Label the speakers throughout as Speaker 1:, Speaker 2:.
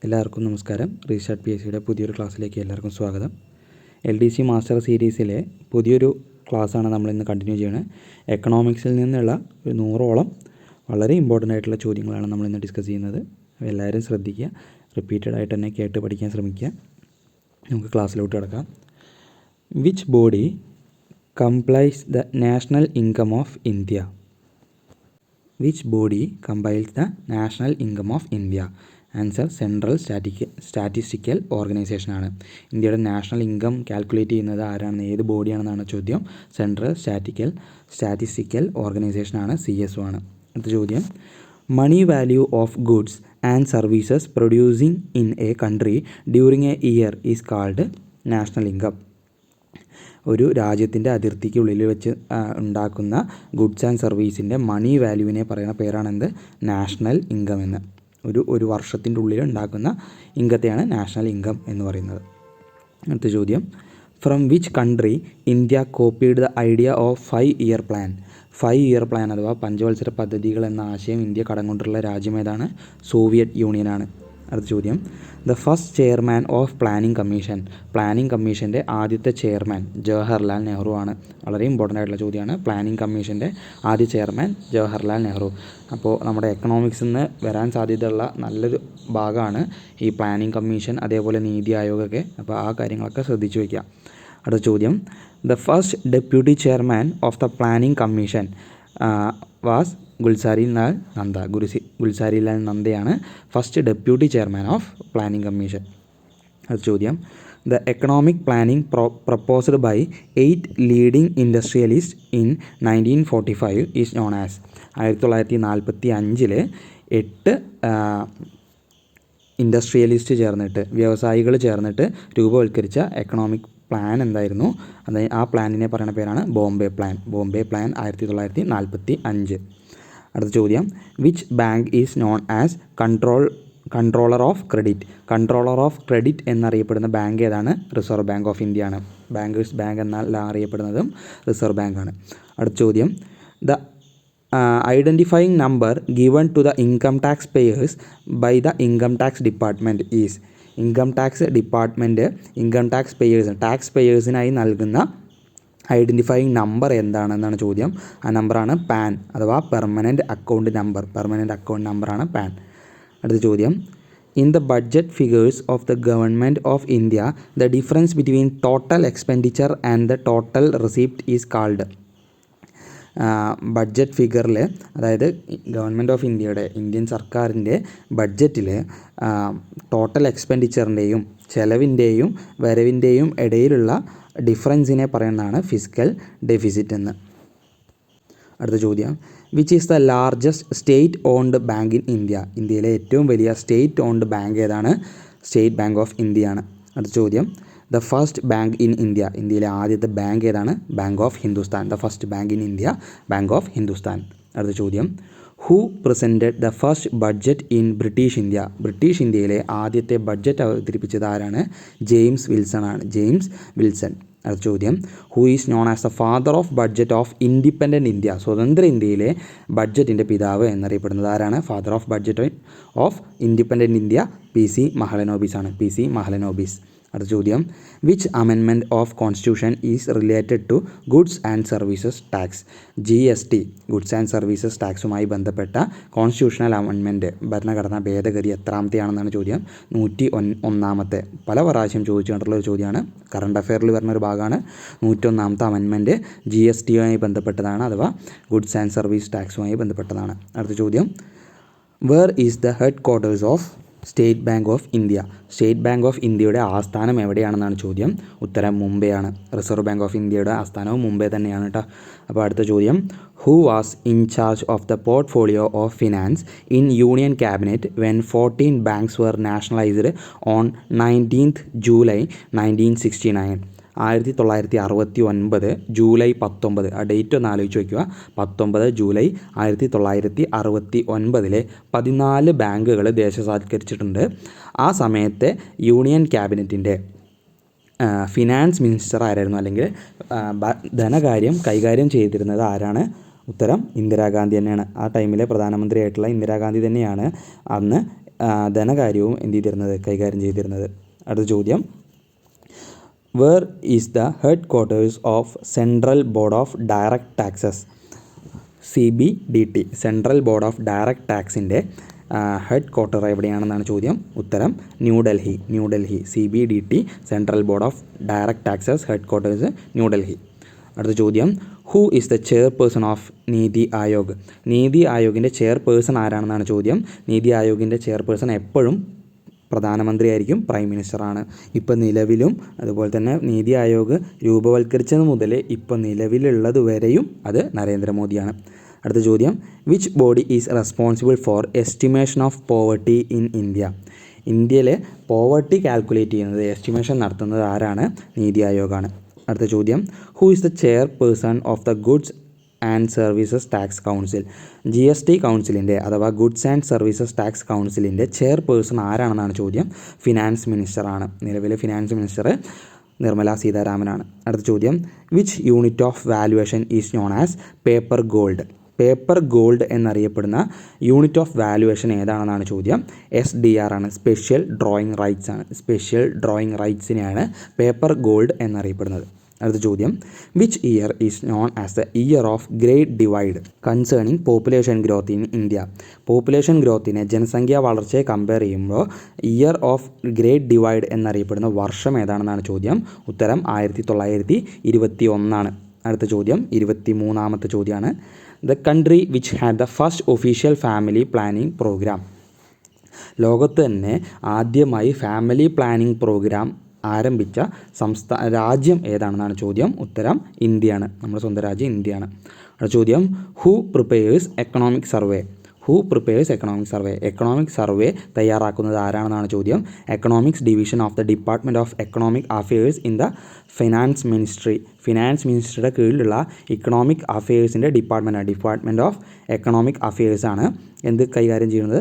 Speaker 1: എല്ലാവർക്കും നമസ്കാരം. Restart P S സിയുടെ പുതിയൊരു ക്ലാസ്സിലേക്ക് എല്ലാവർക്കും സ്വാഗതം. LDC മാസ്റ്റർ സീരീസിലെ പുതിയൊരു ക്ലാസ്സാണ് നമ്മളിന്ന് കണ്ടിന്യൂ ചെയ്യുന്നത്. എക്കണോമിക്സിൽ നിന്നുള്ള ഒരു 100ഓളം വളരെ ഇമ്പോർട്ടൻ്റ് ആയിട്ടുള്ള ചോദ്യങ്ങളാണ് നമ്മളിന്ന് ഡിസ്കസ് ചെയ്യുന്നത്. എല്ലാവരും ശ്രദ്ധിക്കുക, റിപ്പീറ്റഡ് ആയിട്ട് തന്നെ കേട്ട് പഠിക്കാൻ ശ്രമിക്കുക. നമുക്ക് ക്ലാസ്സിലോട്ട് കിടക്കാം. Which body compiles the national income of India? Which body compiles the national income of India? Answer central statistical organisation ആണ്. ഇന്ത്യയുടെ നാഷണൽ ഇൻകം കാൽക്കുലേറ്റ് ചെയ്യുന്നത് ആരാണ്, ഏത് ബോഡിയാണെന്നാണ് ചോദ്യം. സെൻട്രൽ സ്റ്റാറ്റിസ്റ്റിക്കൽ ഓർഗനൈസേഷൻ ആണ്, CSO ആണ്. അടുത്ത ചോദ്യം, money value of goods and services producing in a country during a year is called national income. ഒരു രാജ്യത്തിൻ്റെ അതിർത്തിക്കുള്ളിൽ വെച്ച് ഉണ്ടാക്കുന്ന ഗുഡ്സ് ആൻഡ് സർവീസിൻ്റെ മണി വാല്യൂവിനെ പറയുന്ന പേരാണെന്ത്? നാഷണൽ ഇൻകം എന്ന്. ഒരു വർഷത്തിൻ്റെ ഉള്ളിൽ ഉണ്ടാക്കുന്ന ഇൻകത്തെയാണ് നാഷണൽ ഇൻകം എന്ന് പറയുന്നത്. അടുത്ത ചോദ്യം, from which country India copied the idea of 5-year plan? 5-year plan അഥവാ പഞ്ചവത്സര പദ്ധതികൾ എന്ന ആശയം ഇന്ത്യ കടം കൊണ്ടുള്ള രാജ്യം ഏതാണ്? സോവിയറ്റ് യൂണിയനാണ്. അടുത്ത ചോദ്യം, the first chairman of planning commission? Planning കമ്മീഷൻ്റെ ആദ്യത്തെ ചെയർമാൻ ജവഹർലാൽ നെഹ്റു ആണ്. വളരെ ഇമ്പോർട്ടൻ്റ് ആയിട്ടുള്ള ചോദ്യമാണ്. പ്ലാനിംഗ് കമ്മീഷൻ്റെ ആദ്യ ചെയർമാൻ ജവഹർലാൽ നെഹ്റു. അപ്പോൾ നമ്മുടെ എക്കണോമിക്സിൽ നിന്ന് വരാൻ സാധ്യതയുള്ള നല്ലൊരു ഭാഗമാണ് ഈ പ്ലാനിംഗ് കമ്മീഷൻ, അതേപോലെ നീതി ആയോഗൊക്കെ. അപ്പോൾ ആ കാര്യങ്ങളൊക്കെ ശ്രദ്ധിച്ചു വയ്ക്കുക. അടുത്ത ചോദ്യം, the first deputy chairman of the planning commission was Gulzarilal Nanda. Gulzarilal നന്ദയാണ് first deputy chairman of planning commission. അടുത്ത ചോദ്യം, the economic planning proposed by 8 leading industrialist in 1945 is known as? 1945 8 industrialist ചേർന്നിട്ട്, വ്യവസായികൾ ചേർന്നിട്ട് രൂപവൽക്കരിച്ച എക്കണോമിക് പ്ലാൻ എന്തായിരുന്നു? ആ പ്ലാനിനെ പറയുന്ന പേരാണ് ബോംബെ പ്ലാൻ. ബോംബെ പ്ലാൻ 1945. അടുത്ത ചോദ്യം, which bank is known as controller of credit? Controller of credit എന്നറിയപ്പെടുന്ന ബാങ്ക് ഏതാണ്? റിസർവ് ബാങ്ക് ഓഫ് ഇന്ത്യ ആണ്. ബാങ്കേഴ്സ് ബാങ്ക് എന്നാൽ അറിയപ്പെടുന്നതും റിസർവ് ബാങ്ക് ആണ്. അടുത്ത ചോദ്യം, the identifying number given to the income tax payers by the income tax department is? Income tax department income tax പേയേഴ്സിനായി നൽകുന്ന ഐഡൻറ്റിഫയിങ് നമ്പർ എന്താണെന്നാണ് ചോദ്യം. ആ നമ്പറാണ് പാൻ അഥവാ permanent account number. Permanent account നമ്പറാണ് പാൻ. അടുത്ത ചോദ്യം, in the budget figures of the government of India the difference between total expenditure and the total receipt is called? Budget ഫിഗറിൽ, അതായത് ഗവൺമെൻറ് ഓഫ് ഇന്ത്യയുടെ, ഇന്ത്യൻ സർക്കാരിൻ്റെ ബഡ്ജറ്റിൽ ടോട്ടൽ എക്സ്പെൻഡിച്ചറിൻ്റെയും ചെലവിൻ്റെയും വരവിൻ്റെയും ഇടയിലുള്ള ഡിഫറൻസിനെ പറയുന്നതാണ് ഫിസ്ക്കൽ ഡെഫിസിറ്റ് എന്ന്. അടുത്ത ചോദ്യം, which is the largest state owned bank in India? ഇന്ത്യയിലെ ഏറ്റവും വലിയ സ്റ്റേറ്റ് ഓൺഡ് ബാങ്ക് ഏതാണ്? സ്റ്റേറ്റ് ബാങ്ക് ഓഫ് ഇന്ത്യയാണ്. അടുത്ത ചോദ്യം, the first bank in India? ഇന്ത്യയിലെ ആദ്യത്തെ ബാങ്ക് ഏതാണ്? Bank of Hindustan. The first bank in India, bank of Hindustan. അടുത്ത ചോദ്യം, who presented the first budget in British India? British ഇന്ത്യയിലെ ആദ്യത്തെ ബഡ്ജറ്റ് അവതരിപ്പിച്ചത് ആരാണ്? ജെയിംസ് വിൽസൺ ആണ്. James Wilson. അടുത്ത ചോദ്യം, who is known as the father of budget of independent India? സ്വതന്ത്ര ഇന്ത്യയിലെ ബഡ്ജറ്റിൻ്റെ പിതാവ് എന്നറിയപ്പെടുന്നത് ആരാണ്? Father of budget of independent India PC Mahalanobis ആണ്. PC മഹലനോബിസ്. അടുത്ത ചോദ്യം, which amendment of constitution is related to goods and services tax? GST, goods and services ടാക്സുമായി ബന്ധപ്പെട്ട കോൺസ്റ്റിറ്റ്യൂഷണൽ അമെൻമെൻറ്റ്, ഭരണഘടനാ ഭേദഗതി എത്രാമത്തെയാണെന്നാണ് ചോദ്യം. 101ാമത്തെ. പല പ്രാവശ്യം ചോദിച്ചു കണ്ടിട്ടുള്ളൊരു ചോദ്യമാണ്. കറണ്ട് അഫെയറിൽ വരുന്നൊരു ഭാഗമാണ്. 101ാമത്തെ അമെൻമെൻറ്റ് GSTയുമായി ബന്ധപ്പെട്ടതാണ്, അഥവാ ഗുഡ്സ് ആൻഡ് സർവീസ് ടാക്സുമായി ബന്ധപ്പെട്ടതാണ്. അടുത്ത ചോദ്യം, where is the head quarters of State Bank of India? State Bank of ഇന്ത്യയുടെ ആസ്ഥാനം എവിടെയാണെന്നാണ് ചോദ്യം. ഉത്തരം മുംബൈ ആണ്. റിസർവ് ബാങ്ക് ഓഫ് ഇന്ത്യയുടെ ആസ്ഥാനവും മുംബൈ തന്നെയാണ് കേട്ടോ. അപ്പോൾ അടുത്ത ചോദ്യം, who was in charge of the portfolio of finance in union cabinet when 14 banks were nationalised on 19th July 1969? 1969 July 19. ആ ഡേറ്റ് ഒന്ന് ആലോചിച്ച് വയ്ക്കുക. 19 ജൂലൈ 1969 14 ബാങ്കുകൾ ദേശസാത്കരിച്ചിട്ടുണ്ട്. ആ സമയത്തെ യൂണിയൻ ക്യാബിനറ്റിൻ്റെ ഫിനാൻസ് മിനിസ്റ്റർ ആരായിരുന്നു, അല്ലെങ്കിൽ ധനകാര്യം കൈകാര്യം ചെയ്തിരുന്നത് ആരാണ്? ഉത്തരം ഇന്ദിരാഗാന്ധി തന്നെയാണ്. ആ ടൈമിലെ പ്രധാനമന്ത്രിയായിട്ടുള്ള ഇന്ദിരാഗാന്ധി തന്നെയാണ് അന്ന് ധനകാര്യവും എന്ത് ചെയ്തിരുന്നത്, കൈകാര്യം ചെയ്തിരുന്നത്. അടുത്ത ചോദ്യം, where is the head quarters of central board of direct taxes? CBDT, central board of direct ടാക്സിൻ്റെ ഹെഡ് ക്വാർട്ടർ എവിടെയാണെന്നാണ് ചോദ്യം. ഉത്തരം New Delhi. CBDT, central board of direct taxes, headquarters New Delhi. അടുത്ത ചോദ്യം, who is the chairperson of Niti Aayog? Niti ആയോഗിൻ്റെ chairperson ആരാണെന്നാണ് ചോദ്യം. നീതി ആയോഗിൻ്റെ chairperson എപ്പോഴും പ്രധാനമന്ത്രിയായിരിക്കും, പ്രൈം മിനിസ്റ്ററാണ്. ഇപ്പം നിലവിലും അതുപോലെ തന്നെ നീതി ആയോഗ് രൂപവൽക്കരിച്ചത് മുതൽ ഇപ്പം നിലവിലുള്ളത് വരെയും അത് നരേന്ദ്രമോദിയാണ്. അടുത്ത ചോദ്യം, which body is responsible for estimation of poverty in India? ഇന്ത്യയിലെ പോവർട്ടി കാൽക്കുലേറ്റ് ചെയ്യുന്നത്, എസ്റ്റിമേഷൻ നടത്തുന്നത് ആരാണ്? നീതി ആയോഗാണ്. അടുത്ത ചോദ്യം, who is the chairperson of the goods and services tax council? GST കൗൺസിലിൻ്റെ അഥവാ ഗുഡ്സ് ആൻഡ് സർവീസസ് ടാക്സ് കൗൺസിലിൻ്റെ ചെയർപേഴ്സൺ ആരാണെന്നാണ് ചോദ്യം. ഫിനാൻസ് മിനിസ്റ്ററാണ്. നിലവിലെ ഫിനാൻസ് മിനിസ്റ്റർ നിർമ്മല സീതാരാമനാണ്. അടുത്ത ചോദ്യം, which unit of valuation is known as paper gold? Paper gold എന്നറിയപ്പെടുന്ന യൂണിറ്റ് ഓഫ് വാല്യുവേഷൻ ഏതാണെന്നാണ് ചോദ്യം. SDR ആണ്, സ്പെഷ്യൽ ഡ്രോയിങ് റൈറ്റ്സ് ആണ്. സ്പെഷ്യൽ ഡ്രോയിങ് റൈറ്റ്സിനെയാണ് പേപ്പർ ഗോൾഡ് എന്നറിയപ്പെടുന്നത്. അടുത്ത ചോദ്യം, which year is known as the year of great divide concerning population growth in India? Population ഗ്രോത്തിനെ, ജനസംഖ്യാ വളർച്ചയെ കമ്പയർ ചെയ്യുമ്പോൾ ഇയർ ഓഫ് ഗ്രേറ്റ് ഡിവൈഡ് എന്നറിയപ്പെടുന്ന വർഷം ഏതാണെന്നാണ് ചോദ്യം. ഉത്തരം 1921. അടുത്ത ചോദ്യം 23ാമത്തെ ചോദ്യമാണ്. The country which had the first official family planning programme? ലോകത്ത് തന്നെ ആദ്യമായി ഫാമിലി പ്ലാനിംഗ് പ്രോഗ്രാം ആരംഭിച്ച രാജ്യം ഏതാണെന്നാണ് ചോദ്യം. ഉത്തരം ഇന്ത്യയാണ്. നമ്മുടെ സ്വന്തം രാജ്യം ഇന്ത്യയാണ്. അടുത്ത ചോദ്യം, who prepares economic survey? Economic survey തയ്യാറാക്കുന്നത് ആരാണെന്നാണ് ചോദ്യം. Economics division of the department of economic affairs in the finance ministry. Finance മിനിസ്ട്രിയുടെ കീഴിലുള്ള ഇക്കണോമിക് അഫയേഴ്സിൻ്റെ ഡിപ്പാർട്ട്മെൻറ്റ് ഓഫ് എക്കണോമിക് അഫയേഴ്സാണ് എന്ത് കൈകാര്യം ചെയ്യുന്നത്?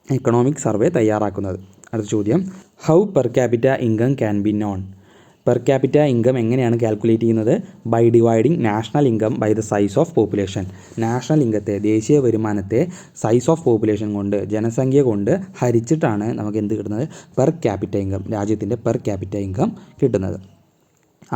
Speaker 1: എക്കണോമിക് സർവേ തയ്യാറാക്കുന്നത്. അടുത്ത ചോദ്യം, how per capita income can be known? Per capita income എങ്ങനെയാണ് കാൽക്കുലേറ്റ് ചെയ്യുന്നത്? By dividing national income by the size of population. നാഷണൽ ഇൻകത്തെ, ദേശീയ വരുമാനത്തെ സൈസ് ഓഫ് പോപ്പുലേഷൻ കൊണ്ട്, ജനസംഖ്യ കൊണ്ട് ഹരിച്ചിട്ടാണ് നമുക്ക് എന്ത് കിട്ടുന്നത്? പെർ ക്യാപിറ്റ ഇൻകം, രാജ്യത്തിൻ്റെ പെർ ക്യാപിറ്റ ഇൻകം കിട്ടുന്നത്.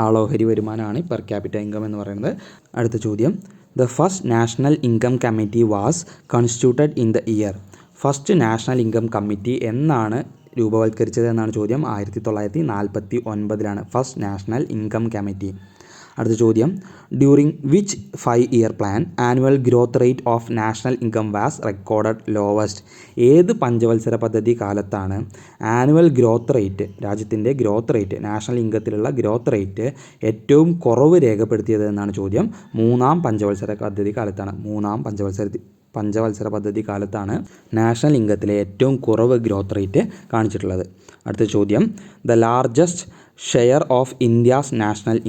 Speaker 1: ആളോഹരി വരുമാനമാണ് പെർ ക്യാപിറ്റ ഇൻകം എന്ന് പറയുന്നത്. അടുത്ത ചോദ്യം, the first national income committee was constituted in the year? First national income committee എന്നാണ് രൂപവൽക്കരിച്ചത് എന്നാണ് ചോദ്യം. 1949 ഫസ്റ്റ് നാഷണൽ ഇൻകം കമ്മിറ്റി. അടുത്ത ചോദ്യം, during which 5-year plan annual growth rate of national income was recorded lowest? ഏത് പഞ്ചവത്സര പദ്ധതി കാലത്താണ് annual growth rate, രാജ്യത്തിൻ്റെ ഗ്രോത്ത് റേറ്റ്, നാഷണൽ ഇൻകത്തിലുള്ള ഗ്രോത്ത് റേറ്റ് ഏറ്റവും കുറവ് രേഖപ്പെടുത്തിയത് എന്നാണ് ചോദ്യം. 3-ാം പഞ്ചവത്സര പദ്ധതി കാലത്താണ്. 3-ാം പഞ്ചവത്സര പദ്ധതി കാലത്താണ് നാഷണൽ ഇൻകത്തിലെ ഏറ്റവും കുറവ് ഗ്രോത്ത് റേറ്റ് കാണിച്ചിട്ടുള്ളത്. അടുത്ത ചോദ്യം, the largest share of India's national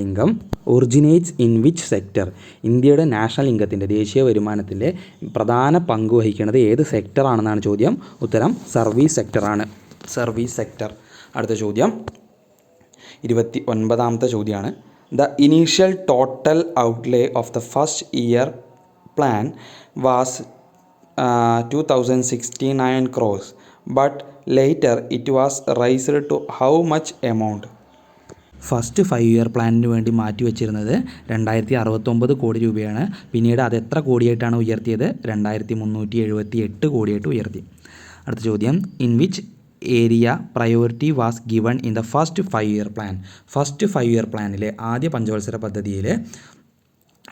Speaker 1: income originates in which sector? ഇന്ത്യയുടെ നാഷണൽ ഇൻകത്തിൻ്റെ, ദേശീയ വരുമാനത്തിൻ്റെ പ്രധാന പങ്ക് വഹിക്കുന്നത് ഏത് സെക്ടറാണെന്നാണ് ചോദ്യം. ഉത്തരം സർവീസ് സെക്ടറാണ്. അടുത്ത ചോദ്യം 29ാമത്തെ ചോദ്യമാണ്. The initial total outlay of the first year plan was 2069 crores, but later it was raised to how much amount? First 5-year പ്ലാനിന് വേണ്ടി മാറ്റി വെച്ചിരുന്നത് 2069 കോടി രൂപയാണ്. പിന്നീട് അത് എത്ര കോടിയായിട്ടാണ് ഉയർത്തിയത്? 2378 കോടിയായിട്ട് ഉയർത്തി. അടുത്ത ചോദ്യം, in which area priority was given in the first 5-year plan? First 5-year പ്ലാനിൽ, ആദ്യ പഞ്ചവത്സര പദ്ധതിയിൽ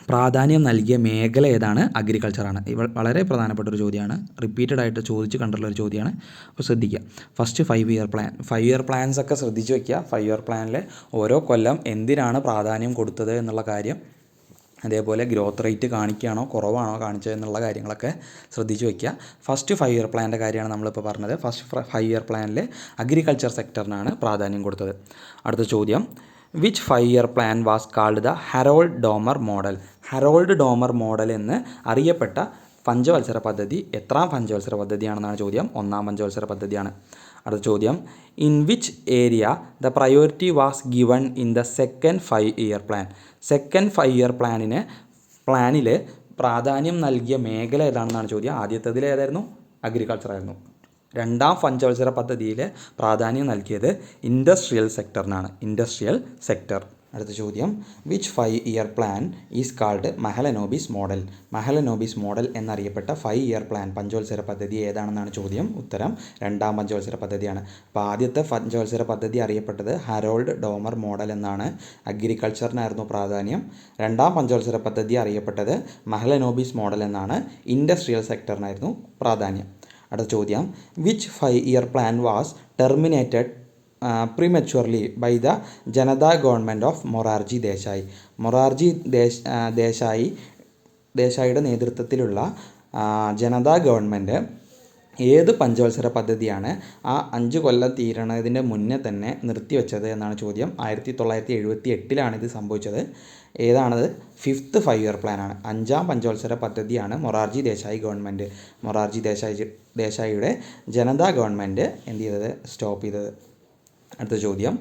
Speaker 1: പ്രാധാന്യം നൽകിയ മേഖല ഏതാണ്? അഗ്രികൾച്ചറാണ്. വളരെ പ്രധാനപ്പെട്ട ഒരു ചോദ്യമാണ്, റിപ്പീറ്റഡ് ആയിട്ട് ചോദിച്ച് കണ്ടുള്ള ഒരു ചോദ്യമാണ്. അപ്പോൾ ശ്രദ്ധിക്കുക. First 5-year plan, 5-year plans ഒക്കെ ശ്രദ്ധിച്ച് വയ്ക്കുക. 5-year പ്ലാനിൽ ഓരോ കൊല്ലം എന്തിനാണ് പ്രാധാന്യം കൊടുത്തത് എന്നുള്ള കാര്യം, അതേപോലെ ഗ്രോത്ത് റേറ്റ് കാണിക്കുകയാണോ കുറവാണോ കാണിച്ചത് എന്നുള്ള കാര്യങ്ങളൊക്കെ ശ്രദ്ധിച്ച് വയ്ക്കുക. ഫസ്റ്റ് 5-year പ്ലാനിൻ്റെ കാര്യമാണ് നമ്മളിപ്പോൾ പറഞ്ഞത്. ഫസ്റ്റ് 5-year പ്ലാനിൽ അഗ്രികൾച്ചർ സെക്ടറിനാണ് പ്രാധാന്യം കൊടുത്തത്. അടുത്ത ചോദ്യം, which 5-year plan was called the Harold Domar model? Harold Domar model എന്ന് അറിയപ്പെട്ട പഞ്ചവത്സര പദ്ധതി എത്രാം പഞ്ചവത്സര പദ്ധതിയാണെന്നാണ് ചോദ്യം. 1-ാം പഞ്ചവത്സര പദ്ധതിയാണ്. അടുത്ത ചോദ്യം, in which area the priority was given in the second 5-year plan? Second 5-year പ്ലാനിൽ പ്രാധാന്യം നൽകിയ മേഖല ഏതാണെന്നാണ് ചോദ്യം. ആദ്യത്തേതിൽ ഏതായിരുന്നു? അഗ്രികൾച്ചർ ആയിരുന്നു. രണ്ടാം പഞ്ചവത്സര പദ്ധതിയിൽ പ്രാധാന്യം നൽകിയത് ഇൻഡസ്ട്രിയൽ സെക്ടറിനാണ്. Industrial sector. അടുത്ത ചോദ്യം, which 5-year plan is called Mahalanobis model? Mahalanobis model എന്നറിയപ്പെട്ട 5-year പ്ലാൻ പഞ്ചവത്സര പദ്ധതി ഏതാണെന്നാണ് ചോദ്യം. ഉത്തരം രണ്ടാം പഞ്ചവത്സര പദ്ധതിയാണ്. അപ്പോൾ ആദ്യത്തെ പഞ്ചവത്സര പദ്ധതി അറിയപ്പെട്ടത് ഹരോൾഡ് ഡോമർ മോഡൽ എന്നാണ്. അഗ്രികൾച്ചറിനായിരുന്നു പ്രാധാന്യം. രണ്ടാം പഞ്ചവത്സര പദ്ധതി അറിയപ്പെട്ടത് മഹലനോബിസ് മോഡൽ എന്നാണ്. ഇൻഡസ്ട്രിയൽ സെക്ടറിനായിരുന്നു പ്രാധാന്യം. അടുത്ത ചോദ്യം, which 5-year plan was terminated prematurely by the Janata government of Morarji Desai? Morarji ദേശായിയുടെ നേതൃത്വത്തിലുള്ള ജനതാ ഗവൺമെൻറ് ഏത് പഞ്ചവത്സര പദ്ധതിയാണ് ആ 5 കൊല്ലം തീരണതിൻ്റെ മുന്നേ തന്നെ നിർത്തിവെച്ചത് എന്നാണ് ചോദ്യം. 1978 ഇത് സംഭവിച്ചത്. ഏതാണത്? 5th 5-year പ്ലാനാണ്. 5ാം പഞ്ചവത്സര പദ്ധതിയാണ് മൊറാർജി ദേശായി ഗവൺമെൻറ്. മൊറാർജി ദേശായിയുടെ ജനതാ ഗവൺമെൻറ് എന്ത് ചെയ്തത്? സ്റ്റോപ്പ് ചെയ്തത്. അടുത്ത ചോദ്യം,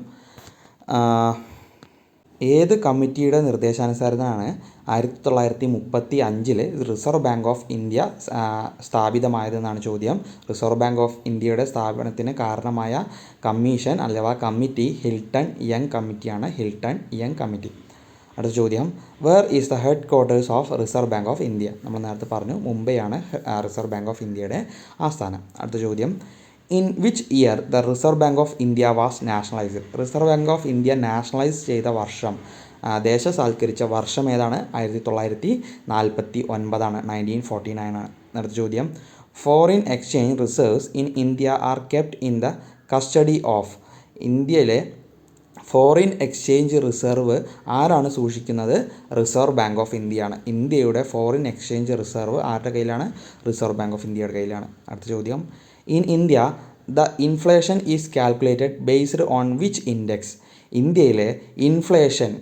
Speaker 1: ഏത് കമ്മിറ്റിയുടെ നിർദ്ദേശാനുസാരമാണ് 1935 റിസർവ് ബാങ്ക് ഓഫ് ഇന്ത്യ സ്ഥാപിതമായതെന്നാണ് ചോദ്യം. റിസർവ് ബാങ്ക് ഓഫ് ഇന്ത്യയുടെ സ്ഥാപനത്തിന് കാരണമായ കമ്മീഷൻ അഥവാ കമ്മിറ്റി ഹിൽട്ടൺ യങ് കമ്മിറ്റിയാണ്. Hilton Young committee. അടുത്ത ചോദ്യം, where is the head quarters of Reserve bank of India? നമ്മൾ നേരത്തെ പറഞ്ഞു മുംബൈയാണ് റിസർവ് ബാങ്ക് ഓഫ് ഇന്ത്യയുടെ ആസ്ഥാനം. അടുത്ത ചോദ്യം, in which year the reserve bank of India was nationalised? Reserve bank of India nationalise ചെയ്ത വർഷം, ദേശസാൽക്കരിച്ച വർഷം ഏതാണ്? 1949ആണ്. 1949 ആണ്. അടുത്ത ചോദ്യം, foreign exchange reserves in India R kept in the custody of? ഇന്ത്യയിലെ ഫോറിൻ എക്സ്ചേഞ്ച് റിസർവ് ആരാണ് സൂക്ഷിക്കുന്നത്? റിസർവ് ബാങ്ക് ഓഫ് ഇന്ത്യയാണ്. ഇന്ത്യയുടെ ഫോറിൻ എക്സ്ചേഞ്ച് റിസർവ് ആരുടെ കയ്യിലാണ്? റിസർവ് ബാങ്ക് ഓഫ് ഇന്ത്യയുടെ കയ്യിലാണ്. അടുത്ത ചോദ്യം, in India the inflation is calculated based on which index? ഇന്ത്യയിലെ ഇൻഫ്ലേഷൻ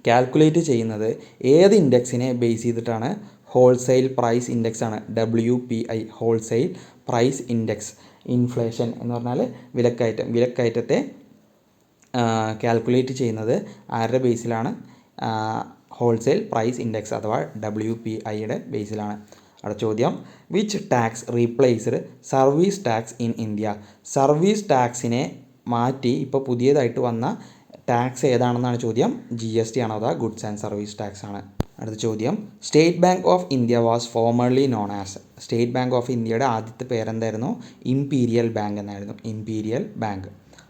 Speaker 1: കാൽക്കുലേറ്റ് ചെയ്യുന്നത് ഏത് ഇൻഡെക്സിനെ ബേസ് ചെയ്തിട്ടാണ്? ഹോൾസെയിൽ പ്രൈസ് ഇൻഡെക്സ് ആണ്. WPI, wholesale price index. Inflation എന്ന് പറഞ്ഞാൽ വിലക്കയറ്റത്തെ കാൽക്കുലേറ്റ് ചെയ്യുന്നത് ആരുടെ ബേസിലാണ്? ഹോൾസെയിൽ പ്രൈസ് ഇൻഡെക്സ് അഥവാ WPIയുടെ ബേസിലാണ്. അടുത്ത ചോദ്യം, which tax replaced service tax in India? Service ടാക്സിനെ മാറ്റി ഇപ്പോൾ പുതിയതായിട്ട് വന്ന ടാക്സ് ഏതാണെന്നാണ് ചോദ്യം. GST ആണ്, അഥവാ ഗുഡ്സ് ആൻഡ് സർവീസ് ടാക്സ് ആണ്. അടുത്ത ചോദ്യം, state Bank of India was formerly known as? State Bank of ഇന്ത്യയുടെ ആദ്യത്തെ പേരെന്തായിരുന്നു? ഇംപീരിയൽ ബാങ്ക് എന്നായിരുന്നു. Imperial bank.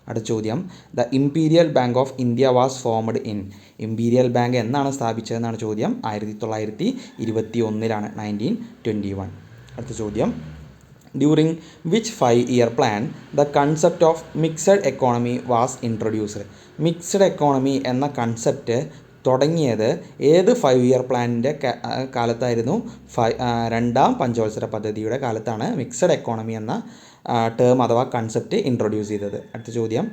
Speaker 1: അടുത്ത ചോദ്യം, the imperial bank of India was formed in? Imperial bank എന്നാണ് സ്ഥാപിച്ചതെന്നാണ് ചോദ്യം. 1921 1921. അടുത്ത ചോദ്യം, during which 5-year plan the concept of mixed economy was introduced? Mixed economy എന്ന കൺസെപ്റ്റ് തുടങ്ങിയത് ഏത് 5-year പ്ലാനിൻ്റെ കാലത്തായിരുന്നു? രണ്ടാം പഞ്ചവത്സര പദ്ധതിയുടെ കാലത്താണ് മിക്സഡ് എക്കോണമി എന്ന ടേം അഥവാ കൺസെപ്റ്റ് ഇൻട്രൊഡ്യൂസ് ചെയ്തത്. അടുത്ത ചോദ്യം,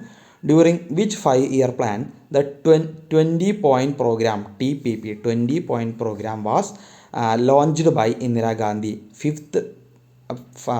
Speaker 1: during which 5-year plan the 20-point programme TPP 20-point programme was launched by Indira Gandhi? 5th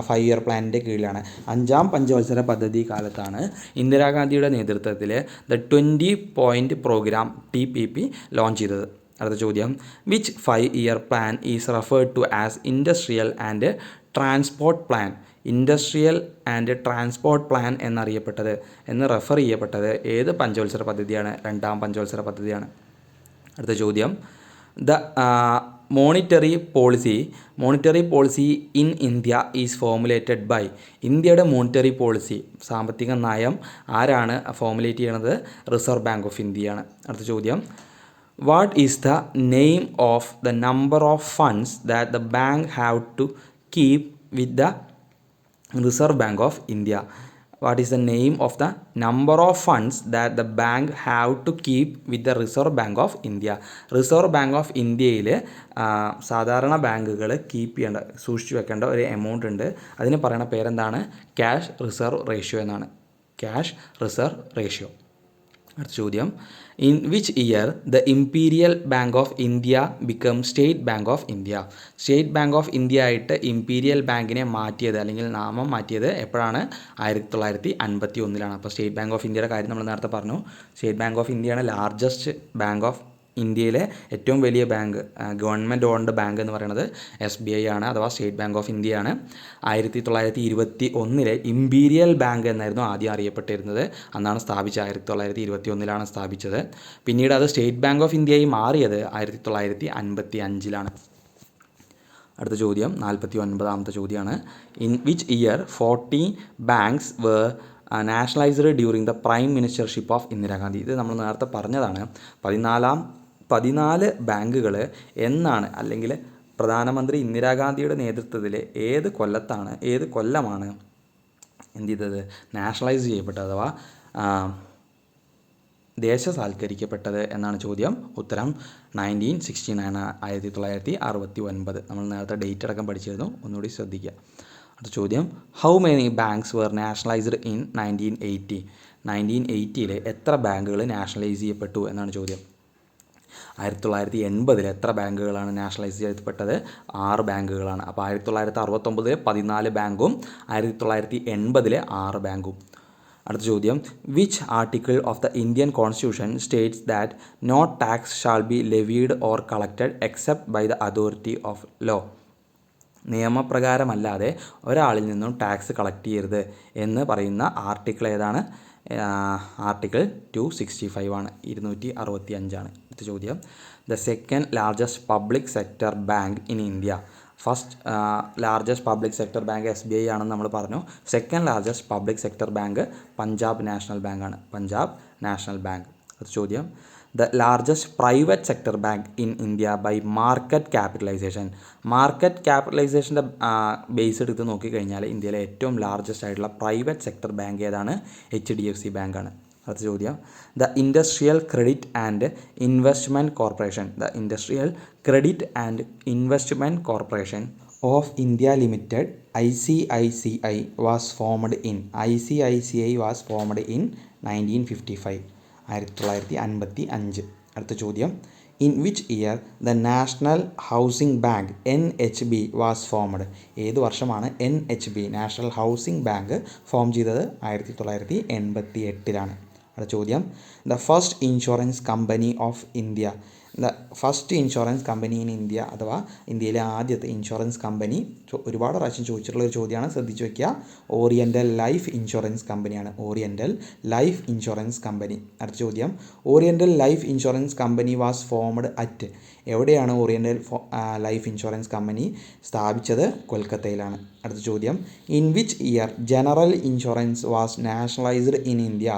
Speaker 1: 5-year പ്ലാനിൻ്റെ കീഴിലാണ്. 5ാം പഞ്ചവത്സര പദ്ധതി കാലത്താണ് ഇന്ദിരാഗാന്ധിയുടെ നേതൃത്വത്തിൽ the 20-point programme TPP launch ചെയ്തത്. അടുത്ത ചോദ്യം, which 5-year plan is referred to as industrial and transport plan? Industrial and transport plan എന്ന് റെഫർ ചെയ്യപ്പെട്ടത് ഏത് പഞ്ചവത്സര പദ്ധതിയാണ്? രണ്ടാം പഞ്ചവത്സര പദ്ധതിയാണ്. അടുത്ത ചോദ്യം, the monetary policy in India is formulated by? ഇന്ത്യയുടെ മോണിറ്ററി പോളിസി, സാമ്പത്തിക നയം ആരാണ് ഫോമുലേറ്റ് ചെയ്യണത്? റിസർവ് ബാങ്ക് ഓഫ് ഇന്ത്യയാണ്. അടുത്ത ചോദ്യം, what is the name of the number of funds that the bank have to keep with the Reserve Bank of India? What is the name of the number of funds that the bank have to keep with the Reserve Bank of India? Reserve Bank of Indiaയിൽ സാധാരണ ബാങ്കുകൾ സൂക്ഷിച്ചു വെക്കേണ്ട ഒരു amount ഉണ്ട്. അതിന് പറയുന്ന പേരെന്താണ്? Cash reserve ratio എന്നാണ്. Cash reserve ratio. അടുത്ത ചോദ്യം, in which year the imperial bank of India become state Bank of India? State Bank of India ആയിട്ട് ഇംപീരിയൽ ബാങ്കിനെ മാറ്റിയത് അല്ലെങ്കിൽ നാമം മാറ്റിയത് എപ്പോഴാണ്? 1951. അപ്പോൾ സ്റ്റേറ്റ് ബാങ്ക് ഓഫ് ഇന്ത്യയുടെ കാര്യം നമ്മൾ നേരത്തെ പറഞ്ഞു. സ്റ്റേറ്റ് ബാങ്ക് ഓഫ് ഇന്ത്യയാണ് ലാർജസ്റ്റ് ബാങ്ക് ഓഫ് ഇന്ത്യയിലെ ഏറ്റവും വലിയ ബാങ്ക്, ഗവൺമെൻറ് ഓൺഡ് ബാങ്ക് എന്ന് പറയുന്നത് SBI ആണ്, അഥവാ സ്റ്റേറ്റ് ബാങ്ക് ഓഫ് ഇന്ത്യയാണ്. 1921 ഇമ്പീരിയൽ ബാങ്ക് എന്നായിരുന്നു ആദ്യം അറിയപ്പെട്ടിരുന്നത്. അന്നാണ് സ്ഥാപിച്ചത്, 1921 സ്ഥാപിച്ചത്. പിന്നീട് അത് സ്റ്റേറ്റ് ബാങ്ക് ഓഫ് ഇന്ത്യയായി മാറിയത് 1955. അടുത്ത ചോദ്യം 49ാമത്തെ ചോദ്യമാണ്. In which year 40 banks were nationalised during the prime ministership of Indira Gandhi? ഇത് നമ്മൾ നേരത്തെ പറഞ്ഞതാണ്. 14 ബാങ്കുകൾ എന്നാണ്, അല്ലെങ്കിൽ പ്രധാനമന്ത്രി ഇന്ദിരാഗാന്ധിയുടെ നേതൃത്വത്തിൽ ഏത് കൊല്ലമാണ് എന്ത് ചെയ്തത്, നാഷണലൈസ് ചെയ്യപ്പെട്ടത് അഥവാ ദേശസാൽക്കരിക്കപ്പെട്ടത് എന്നാണ് ചോദ്യം. ഉത്തരം 1969, 1969. നമ്മൾ നേരത്തെ ഡേറ്റ് അടക്കം പഠിച്ചിരുന്നു, ഒന്നുകൂടി ശ്രദ്ധിക്കുക. അടുത്ത ചോദ്യം, how many banks were nationalised in 1980? 1980 എത്ര ബാങ്കുകൾ നാഷണലൈസ് ചെയ്യപ്പെട്ടു എന്നാണ് ചോദ്യം. 1980 എത്ര ബാങ്കുകളാണ് നാഷണലൈസ് ചെയ്യപ്പെട്ടത്? 6 ബാങ്കുകളാണ്. അപ്പോൾ 1969 14 ബാങ്കും 1980 6 ബാങ്കും. അടുത്ത ചോദ്യം, which article of the Indian constitution states that no tax shall be levied or collected except by the authority of law? നിയമപ്രകാരമല്ലാതെ ഒരാളിൽ നിന്നും ടാക്സ് കളക്ട് ചെയ്യരുത് എന്ന് പറയുന്ന ആർട്ടിക്കിൾ ഏതാണ്? ആർട്ടിക്കിൾ 265 ആണ്, 265. അടുത്ത ചോദ്യം, the second largest public sector bank in India. First largest public sector bank SBI ആണെന്ന് നമ്മൾ പറഞ്ഞു. Second largest public sector bank Punjab national bank ആണ്, പഞ്ചാബ് നാഷണൽ ബാങ്ക്. അടുത്ത ചോദ്യം, the largest private sector bank in India by market capitalization. Market ക്യാപിറ്റലൈസേഷൻ്റെ base എടുത്ത് നോക്കിക്കഴിഞ്ഞാൽ ഇന്ത്യയിലെ ഏറ്റവും ലാർജസ്റ്റ് ആയിട്ടുള്ള പ്രൈവറ്റ് സെക്ടർ ബാങ്ക് ഏതാണ്? HDFC ബാങ്കാണ്. അടുത്ത ചോദ്യം, the industrial credit and investment corporation. The industrial credit and investment corporation of India limited ICICI was formed in. ICICI was formed in 1955, 1955. അടുത്ത ചോദ്യം, in which year the national housing bank NHB was formed? ഏത് വർഷമാണ് NHB national housing bank form ചെയ്തത്? 1988. അടുത്ത ചോദ്യം, the first insurance company of India. The first insurance company in India, അഥവാ ഇന്ത്യയിലെ ആദ്യത്തെ ഇൻഷുറൻസ് കമ്പനി. ഒരുപാട് പ്രാവശ്യം ചോദിച്ചിട്ടുള്ള ഒരു ചോദ്യമാണ്, ശ്രദ്ധിച്ചു വയ്ക്കുക. ഓറിയൻ്റൽ ലൈഫ് ഇൻഷുറൻസ് കമ്പനിയാണ്, ഓറിയൻ്റൽ ലൈഫ് ഇൻഷുറൻസ് കമ്പനി. അടുത്ത ചോദ്യം, oriental life insurance company was formed at. എവിടെയാണ് ഓറിയൻ്റൽ ലൈഫ് ഇൻഷുറൻസ് കമ്പനി സ്ഥാപിച്ചത്? കൊൽക്കത്തയിലാണ്. അടുത്ത ചോദ്യം, in which year general insurance was nationalised in India?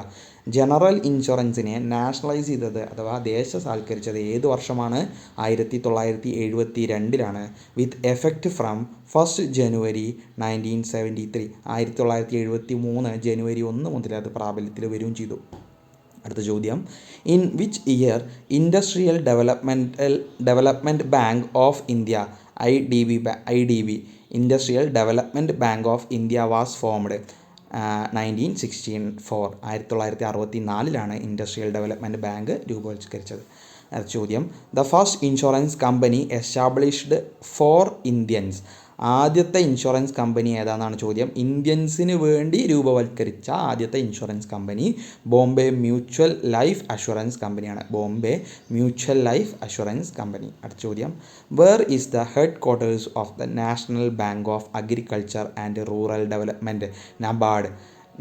Speaker 1: General ഇൻഷുറൻസിനെ നാഷണലൈസ് ചെയ്തത് അഥവാ ദേശസാൽക്കരിച്ചത് ഏത് വർഷമാണ്? 1972 വിത്ത് എഫക്റ്റ് ഫ്രം 1 ജനുവരി 1973. 1973 ജനുവരി 1 മുതൽ അത് പ്രാബല്യത്തിൽ വരികയും ചെയ്തു. അടുത്ത ചോദ്യം, in which year industrial development bank of India IDB industrial development bank of India was formed? 1964, 1964 industrial development bank രൂപവത്കരിച്ചത്. അടുത്ത ചോദ്യം, the first insurance company established for Indians. ആദ്യത്തെ ഇൻഷുറൻസ് കമ്പനി ഏതാണെന്നാണ് ചോദ്യം. ഇന്ത്യൻസിന് വേണ്ടി രൂപവത്കരിച്ച ആദ്യത്തെ insurance company Bombay mutual life assurance കമ്പനിയാണ്, Bombay mutual life assurance company. അടുത്ത ചോദ്യം, where is the head quarters of the national bank of agriculture and rural development? NABARD.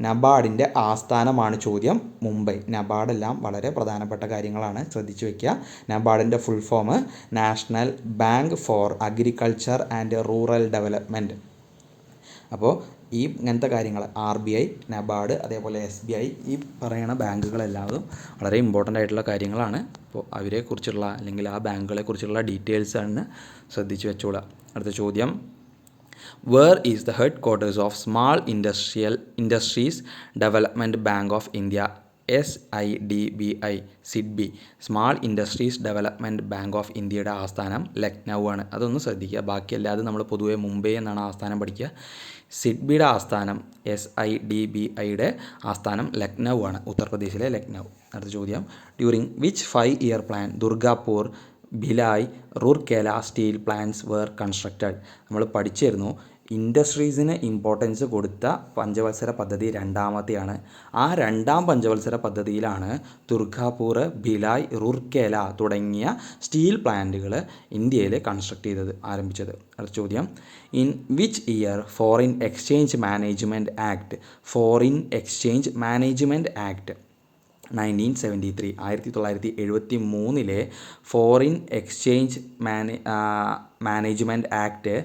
Speaker 1: നബാർഡിൻ്റെ ആസ്ഥാനമാണ് ചോദ്യം. മുംബൈ. നബാർഡെല്ലാം വളരെ പ്രധാനപ്പെട്ട കാര്യങ്ങളാണ്, ശ്രദ്ധിച്ചു വയ്ക്കുക. നബാർഡിൻ്റെ full form national bank for agriculture and rural development. അപ്പോൾ ഈ ഇങ്ങനത്തെ കാര്യങ്ങൾ RBI, നബാർഡ്, അതേപോലെ SBI, ഈ പറയുന്ന ബാങ്കുകളെല്ലാവരും വളരെ ഇമ്പോർട്ടൻ്റ് ആയിട്ടുള്ള കാര്യങ്ങളാണ്. അപ്പോൾ അവരെക്കുറിച്ചുള്ള അല്ലെങ്കിൽ ആ ബാങ്കുകളെക്കുറിച്ചുള്ള ഡീറ്റെയിൽസാണ് ശ്രദ്ധിച്ചു വെച്ചോളുക. അടുത്ത ചോദ്യം, where is the head quarters of Small Industries Development bank of India SIDBI? Small Industries Development bank of ഇന്ത്യയുടെ ആസ്ഥാനം ലക്നൗ ആണ്. അതൊന്ന് ശ്രദ്ധിക്കുക. ബാക്കിയല്ലാതെ നമ്മൾ പൊതുവെ മുംബൈ എന്നാണ് ആസ്ഥാനം പഠിക്കുക. സിഡ്ബിയുടെ ആസ്ഥാനം SIDBIയുടെ ആസ്ഥാനം ലക്നൗ ആണ്, ഉത്തർപ്രദേശിലെ ലക്നൗ. അടുത്ത ചോദ്യം, during which 5-year plan Durgapur, Bhilai, Rourkela steel plants were constructed? നമ്മൾ പഠിച്ചിരുന്നു ഇൻഡസ്ട്രീസിന് ഇമ്പോർട്ടൻസ് കൊടുത്ത പഞ്ചവത്സര പദ്ധതി രണ്ടാമത്തെയാണ്. ആ രണ്ടാം പഞ്ചവത്സര പദ്ധതിയിലാണ് ദുർഗാപൂർ, ഭിലായ്, റൂർക്കേല തുടങ്ങിയ സ്റ്റീൽ പ്ലാന്റുകൾ ഇന്ത്യയിൽ കൺസ്ട്രക്ട് ചെയ്തത് ആരംഭിച്ചത്. അടുത്ത ചോദ്യം, in which year foreign exchange management act 1973 1973 foreign exchange management act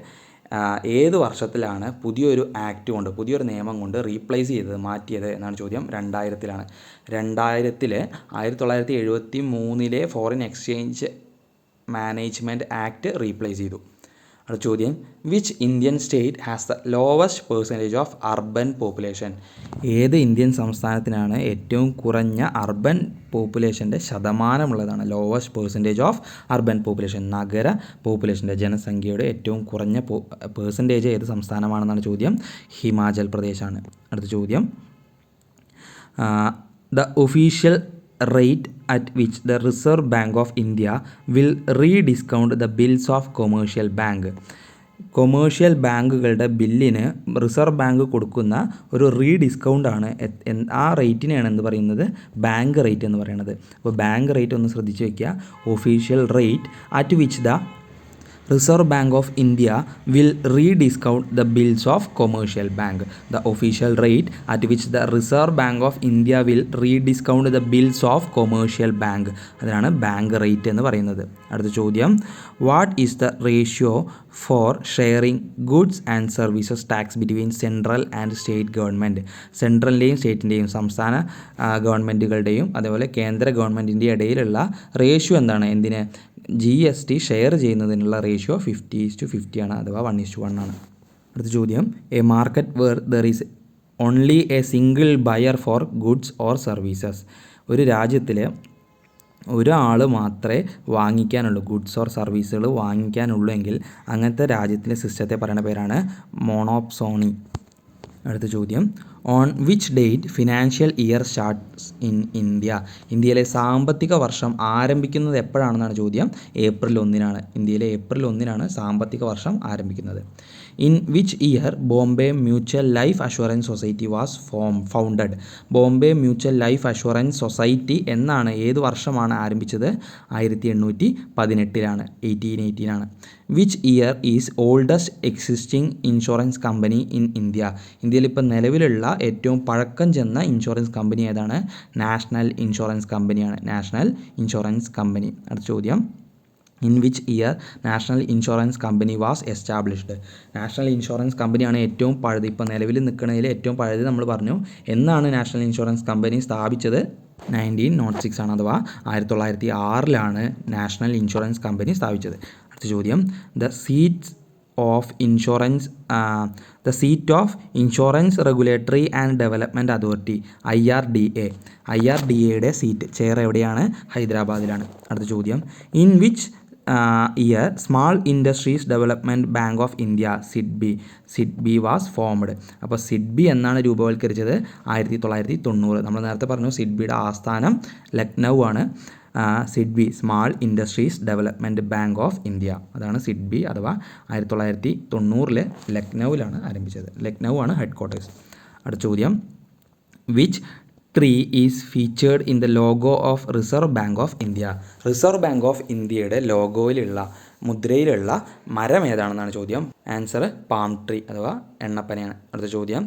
Speaker 1: ഏത് വർഷത്തിലാണ് പുതിയൊരു ആക്ട് കൊണ്ട്, പുതിയൊരു നിയമം കൊണ്ട് റീപ്ലേസ് ചെയ്തത്, മാറ്റിയത് എന്നാണ് ചോദ്യം. 2000-ലാണ്. 1973 foreign exchange management act replace ചെയ്തു. അടുത്ത ചോദ്യം, which Indian state has the lowest percentage of urban population? ഏത് ഇന്ത്യൻ സംസ്ഥാനത്തിനാണ് ഏറ്റവും കുറഞ്ഞ അർബൻ പോപ്പുലേഷൻ്റെ ശതമാനമുള്ളതാണ്? Lowest percentage of urban population, നഗര പോപ്പുലേഷൻ്റെ ജനസംഖ്യയുടെ ഏറ്റവും കുറഞ്ഞ പെർസെൻറ്റേജ് ഏത് സംസ്ഥാനമാണെന്നാണ് ചോദ്യം. ഹിമാചൽ പ്രദേശാണ്. അടുത്ത ചോദ്യം, the official rate at which the Reserve Bank of India will rediscount the bills of commercial bank. Commercial ബാങ്കുകളുടെ ബില്ലിന് റിസർവ് ബാങ്ക് കൊടുക്കുന്ന ഒരു റീഡിസ്കൗണ്ടാണ്. ആ റേറ്റിനെയാണ് എന്ത് പറയുന്നത്? ബാങ്ക് റേറ്റ് എന്ന് പറയുന്നത്. അപ്പോൾ ബാങ്ക് റേറ്റ് ഒന്ന് ശ്രദ്ധിച്ച് വയ്ക്കുക. Official rate at which the Reserve Bank of India will rediscount the bills of commercial bank. The official rate at which the Reserve Bank of India will rediscount the bills of commercial bank. അതിനാണ് bank rate എന്ന് പറയുന്നത്. അടുത്ത ചോദ്യം, what is the ratio for sharing goods and services tax between central and state government? സെൻട്രലിൻ്റെയും സ്റ്റേറ്റിൻ്റെയും സംസ്ഥാന ഗവൺമെൻറ്റുകളുടെയും അതേപോലെ കേന്ദ്ര ഗവൺമെൻറ്റിൻ്റെ ഇടയിലുള്ള റേഷ്യോ എന്താണ്? എന്തിന്? GST ഷെയർ ചെയ്യുന്നതിനുള്ള റേഷ്യോ 50:50 ആണ്, അഥവാ 1:1 ആണ്. അടുത്ത ചോദ്യം, a market where there is only a single buyer for goods or services. ഒരു രാജ്യത്തിൽ ഒരാൾ മാത്രമേ വാങ്ങിക്കാനുള്ളൂ, ഗുഡ്സ് ഓർ സർവീസുകൾ വാങ്ങിക്കാനുള്ളൂ എങ്കിൽ അങ്ങനത്തെ രാജ്യത്തിലെ സിസ്റ്റത്തെ പറയുന്ന പേരാണ് മോണോപ്സോണി. അടുത്ത ചോദ്യം, on which date financial year starts in India? ഇന്ത്യയിലെ സാമ്പത്തിക വർഷം ആരംഭിക്കുന്നത് എപ്പോഴാണെന്നാണ് ചോദ്യം. ഏപ്രിൽ 1-നാണ്. ഇന്ത്യയിലെ ഏപ്രിൽ 1-നാണ് സാമ്പത്തിക വർഷം ആരംഭിക്കുന്നത്. In which year Bombay mutual life assurance society was founded? Bombay mutual life assurance society എന്നാണ്, ഏത് വർഷമാണ് ആരംഭിച്ചത്? 1818-ലാണ്, 1818-ആണ്. Which year is oldest existing insurance company in India? ഇന്ത്യയിൽ ഇപ്പോൾ നിലവിലുള്ള ഏറ്റവും പഴക്കം ചെന്ന ഇൻഷുറൻസ് കമ്പനി ഏതാണ്? നാഷണൽ ഇൻഷുറൻസ് കമ്പനിയാണ്. National insurance company. അടുത്ത ചോദ്യം, in which year national insurance company was established? National insurance കമ്പനിയാണ് ഏറ്റവും പഴയത്, ഇപ്പോൾ നിലവിൽ നിൽക്കുന്നതിൽ ഏറ്റവും പഴയത് നമ്മൾ പറഞ്ഞു. എന്നാണ് നാഷണൽ ഇൻഷുറൻസ് കമ്പനി സ്ഥാപിച്ചത്? 1906 ആണ്, അഥവാ 1906-ലാണ് നാഷണൽ ഇൻഷുറൻസ് കമ്പനി സ്ഥാപിച്ചത്. അടുത്ത ചോദ്യം, the seat of insurance regulatory and development authority IRDA seat, chair എവിടെയാണ്? ഹൈദരാബാദിലാണ്. അടുത്ത ചോദ്യം, in which year small Industries Development bank of India SIDBI was formed? അപ്പോൾ സിഡ്ബി എന്നാണ് രൂപവൽക്കരിച്ചത്? 1990. നമ്മൾ നേരത്തെ പറഞ്ഞു സിഡ്ബിയുടെ ആസ്ഥാനം ലക്നൗ ആണ്. SIDBI, small Industries Development bank of India, അതാണ് സിഡ്ബി, അഥവാ 1990 ലക്നൗവിലാണ് ആരംഭിച്ചത്. ലക്നൗ ആണ് ഹെഡ് ക്വാർട്ടേഴ്സ്. അടുത്ത ചോദ്യം, which tree is featured in the logo of Reserve bank of India? Reserve bank of ഇന്ത്യയുടെ ലോഗോയിലുള്ള, മുദ്രയിലുള്ള മരം ഏതാണെന്നാണ് ചോദ്യം. ആൻസർ പാം ട്രീ, അഥവാ എണ്ണപ്പനയാണ്. അടുത്ത ചോദ്യം,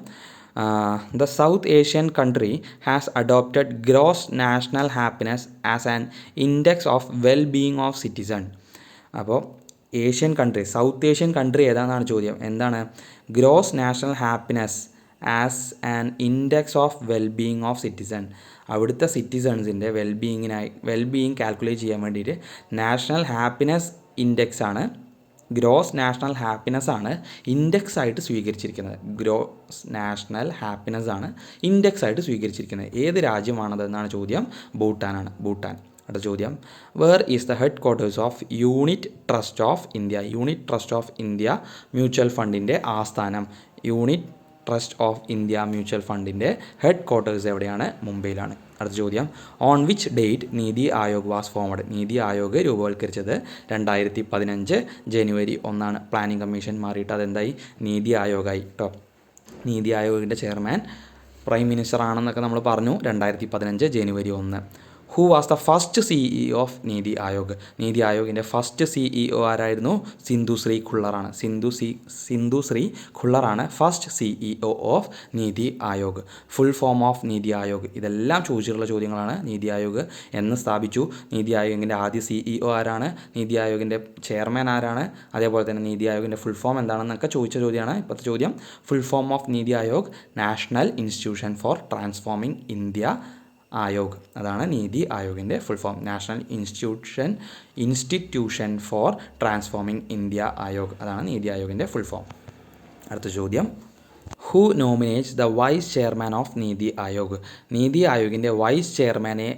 Speaker 1: the south Asian country has adopted gross national happiness as an index of well being of citizen. അപ്പോൾ south Asian country ഏതാണെന്നാണ് ചോദ്യം. എന്താണ്? Gross national happiness as an index of wellbeing of citizen. അവിടുത്തെ സിറ്റിസൺസിൻ്റെ wellbeing calculate ചെയ്യാൻ വേണ്ടിയിട്ട് national happiness index ആണ്, gross national happiness ആണ് index ആയിട്ട് സ്വീകരിച്ചിരിക്കുന്നത്. ഗ്രോസ് നാഷണൽ ഹാപ്പിനെസ് ആണ് ഇൻഡെക്സ് ആയിട്ട് സ്വീകരിച്ചിരിക്കുന്നത്. ഏത് രാജ്യമാണതെന്നാണ് ചോദ്യം. ഭൂട്ടാനാണ്, ഭൂട്ടാൻ. അടുത്ത ചോദ്യം, where is the head quarters of unit trust of India? Unit trust of India mutual ഫണ്ടിൻ്റെ ആസ്ഥാനം. Unit trust of India mutual ഫണ്ടിൻ്റെ ഹെഡ് ക്വാർട്ടേഴ്സ് എവിടെയാണ്? മുംബൈയിലാണ്. അടുത്ത ചോദ്യം, on which date NITI Aayog was formed? NITI Aayog രൂപവത്കരിച്ചത് 2015 ജനുവരി 1 പ്ലാനിംഗ് കമ്മീഷൻ മാറിയിട്ട് അതെന്തായി? നീതി ആയോഗായി കേട്ടോ. നീതി ആയോഗിൻ്റെ ചെയർമാൻ പ്രൈം മിനിസ്റ്റർ ആണെന്നൊക്കെ നമ്മൾ പറഞ്ഞു. 2015 ജനുവരി 1. Who was the first CEO of Niti Aayog? Niti ആയോഗിൻ്റെ ഫസ്റ്റ് CEO ആരായിരുന്നു? സിന്ധുശ്രീ ഖുള്ളറാണ്. സിന്ധുശ്രീ ഖുള്ളറാണ് first CEO of Niti Aayog. Full form of Niti Aayog, ഇതെല്ലാം ചോദിച്ചിട്ടുള്ള ചോദ്യങ്ങളാണ്. നീതി ആയോഗ് എന്ന് സ്ഥാപിച്ചു? നീതി ആയോഗിൻ്റെ ആദ്യ CEO ആരാണ്? നീതി ആയോഗിൻ്റെ ചെയർമാൻ ആരാണ്? അതേപോലെ തന്നെ നീതി ആയോഗിൻ്റെ ഫുൾ ഫോം എന്താണെന്നൊക്കെ ചോദിച്ച ചോദ്യമാണ് ഇപ്പോഴത്തെ ചോദ്യം. Full form of Niti Aayog national institution for transforming India Aayog. അതാണ് നീതി ആയോഗിൻ്റെ full form. National institution for transforming India Aayog, അതാണ് നീതി ആയോഗിൻ്റെ ഫുൾ ഫോം. അടുത്ത ചോദ്യം, who nominates the vice chairman of Niti Aayog? Niti ആയോഗിൻ്റെ vice ചെയർമാനെ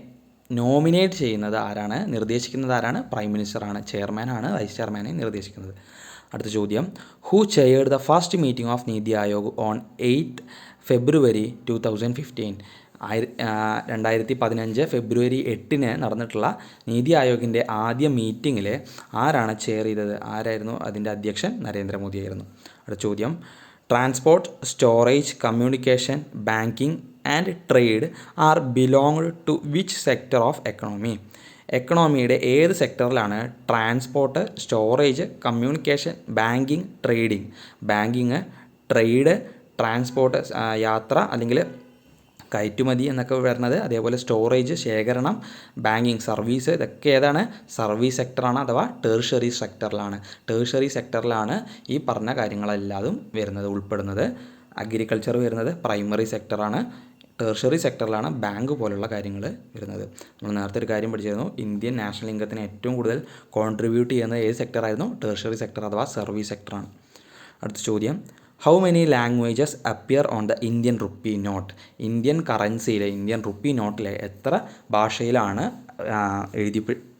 Speaker 1: nominate ചെയ്യുന്നത് ആരാണ്? നിർദ്ദേശിക്കുന്നത് ആരാണ്? പ്രൈം മിനിസ്റ്ററാണ്. ചെയർമാനാണ് വൈസ് ചെയർമാനെ നിർദ്ദേശിക്കുന്നത്. അടുത്ത ചോദ്യം, who chaired the first meeting of Niti Aayog on 8 ഫെബ്രുവരി 2015? 2015 ഫെബ്രുവരി 8 നടന്നിട്ടുള്ള നീതി ആയോഗിൻ്റെ ആദ്യ മീറ്റിങ്ങിൽ ആരാണ് ചെയർ ചെയ്തത്? ആരായിരുന്നു അതിൻ്റെ അധ്യക്ഷൻ? നരേന്ദ്രമോദിയായിരുന്നു. അടുത്ത ചോദ്യം, transport, storage, communication, banking and trade are belonged to which sector of economy? എക്കണോമിയുടെ ഏത് സെക്ടറിലാണ് transport, storage, communication, banking, trading? Banking, trade, transport യാത്ര അല്ലെങ്കിൽ കയറ്റുമതി എന്നൊക്കെ വരുന്നത്, അതേപോലെ സ്റ്റോറേജ് ശേഖരണം, ബാങ്കിങ് സർവീസ്, ഇതൊക്കെ ഏതാണ്? സർവീസ് സെക്ടറാണ് അഥവാ ടേർഷറി സെക്ടറിലാണ്. ടേർഷറി സെക്ടറിലാണ് ഈ പറഞ്ഞ കാര്യങ്ങളെല്ലാതും വരുന്നത്, ഉൾപ്പെടുന്നത്. അഗ്രികൾച്ചർ വരുന്നത് പ്രൈമറി സെക്ടറാണ്. ടേർഷറി സെക്ടറിലാണ് ബാങ്ക് പോലുള്ള കാര്യങ്ങൾ വരുന്നത്. നമ്മൾ നേരത്തെ ഒരു കാര്യം പഠിച്ചിരുന്നു, ഇന്ത്യൻ നാഷണൽ ഇൻകത്തിന് ഏറ്റവും കൂടുതൽ കോൺട്രിബ്യൂട്ട് ചെയ്യുന്നത് ഏത് സെക്ടറായിരുന്നു? ടേർഷറി സെക്ടർ അഥവാ സർവീസ് സെക്ടറാണ്. അടുത്ത ചോദ്യം, how many languages appear on the Indian rupee note? Indian കറൻസിയിലെ ഇന്ത്യൻ റുപ്പി നോട്ടിലെ എത്ര ഭാഷയിലാണ്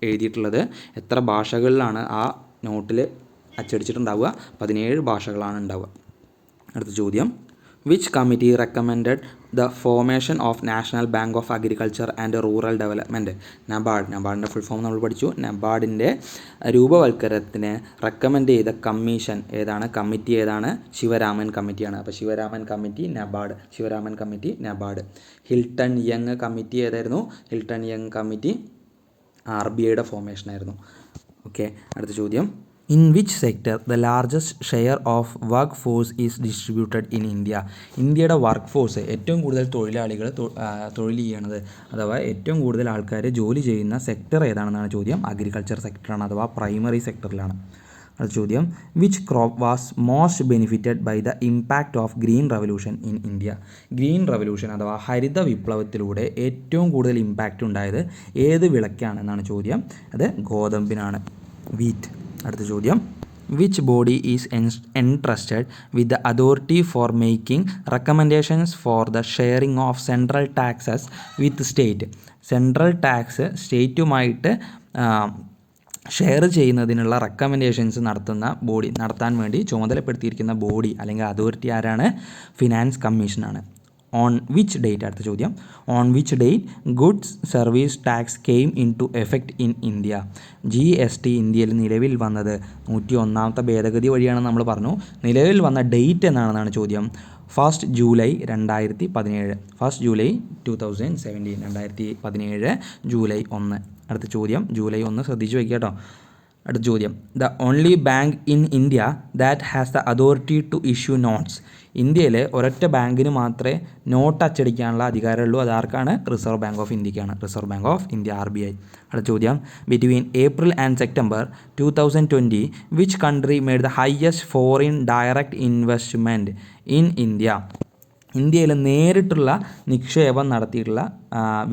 Speaker 1: എഴുതിയിട്ടുള്ളത്? എത്ര ഭാഷകളിലാണ് ആ നോട്ടിൽ അച്ചടിച്ചിട്ടുണ്ടാവുക? 17 ഭാഷകളാണ് ഉണ്ടാവുക. അടുത്ത ചോദ്യം, which committee recommended the formation of national bank of agriculture and rural development? NABARD. നബാർഡിൻ്റെ ഫുൾ ഫോം നമ്മൾ പഠിച്ചു. നബാർഡിൻ്റെ രൂപവൽക്കരണത്തിന് റെക്കമെൻഡ് ചെയ്ത കമ്മീഷൻ ഏതാണ്? കമ്മിറ്റി ഏതാണ്? ശിവരാമൻ കമ്മിറ്റിയാണ്. അപ്പോൾ Sivaraman committee NABARD. Sivaraman committee NABARD. Hilton Young committee ഏതായിരുന്നു? ഹിൽട്ടൺ യങ് കമ്മിറ്റി RBIയുടെ ഫോർമേഷനായിരുന്നു. ഓക്കെ. അടുത്ത ചോദ്യം, in which sector the largest share of workforce is distributed in India? ഇന്ത്യയുടെ വർക്ക് ഫോഴ്സ് ഏറ്റവും കൂടുതൽ തൊഴിലാളികൾ തൊഴിൽ ചെയ്യണത് അഥവാ ഏറ്റവും കൂടുതൽ ആൾക്കാർ ജോലി ചെയ്യുന്ന സെക്ടർ ഏതാണെന്നാണ് ചോദ്യം. അഗ്രികൾച്ചർ സെക്ടറാണ് അഥവാ പ്രൈമറി സെക്ടറിലാണ്. അടുത്ത ചോദ്യം, which crop was most benefited by the impact of green revolution in India? Green revolution അഥവാ ഹരിത വിപ്ലവത്തിലൂടെ ഏറ്റവും കൂടുതൽ ഇമ്പാക്റ്റ് ഉണ്ടായത് ഏത് വിളയ്ക്കാണെന്നാണ് ചോദ്യം. അത് ഗോതമ്പിനാണ്, വീറ്റ്. അടുത്ത ചോദ്യം, which body is entrusted with the authority for making recommendations for the sharing of central taxes with state? Central tax സ്റ്റേറ്റുമായിട്ട് ഷെയർ ചെയ്യുന്നതിനുള്ള റെക്കമെൻഡേഷൻസ് നടത്താൻ വേണ്ടി ചുമതലപ്പെടുത്തിയിരിക്കുന്ന ബോഡി അല്ലെങ്കിൽ അതോറിറ്റി ആരാണ്? ഫിനാൻസ് കമ്മീഷനാണ്. On which date? അടുത്ത ചോദ്യം, on which date goods service tax came into effect in India? GST ഇന്ത്യയിൽ നിലവിൽ വന്നത് 101ാമത്തെ ഭേദഗതി വഴിയാണ് നമ്മൾ പറഞ്ഞു. നിലവിൽ വന്ന ഡേറ്റ് എന്നാണെന്നാണ് ചോദ്യം. 1 ജൂലൈ 2017. 1 ജൂലൈ 2017. 2017 ജൂലൈ 1. അടുത്ത ചോദ്യം, ജൂലൈ 1 ശ്രദ്ധിച്ചു വയ്ക്കുക കേട്ടോ. അടുത്ത ചോദ്യം, the only bank in India that has the authority to issue notes? ഇന്ത്യയിലെ ഒരൊറ്റ ബാങ്കിന് മാത്രമേ നോട്ട് അച്ചടിക്കാനുള്ള അധികാരമുള്ളൂ. അതാർക്കാണ്? റിസർവ് ബാങ്ക് ഓഫ് ഇന്ത്യക്കാണ്. Reserve bank of India RBI. അടുത്ത ചോദ്യം, between April and September 2020 which country made the highest foreign direct investment in India? ഇന്ത്യയിൽ നേരിട്ടുള്ള നിക്ഷേപം നടത്തിയിട്ടുള്ള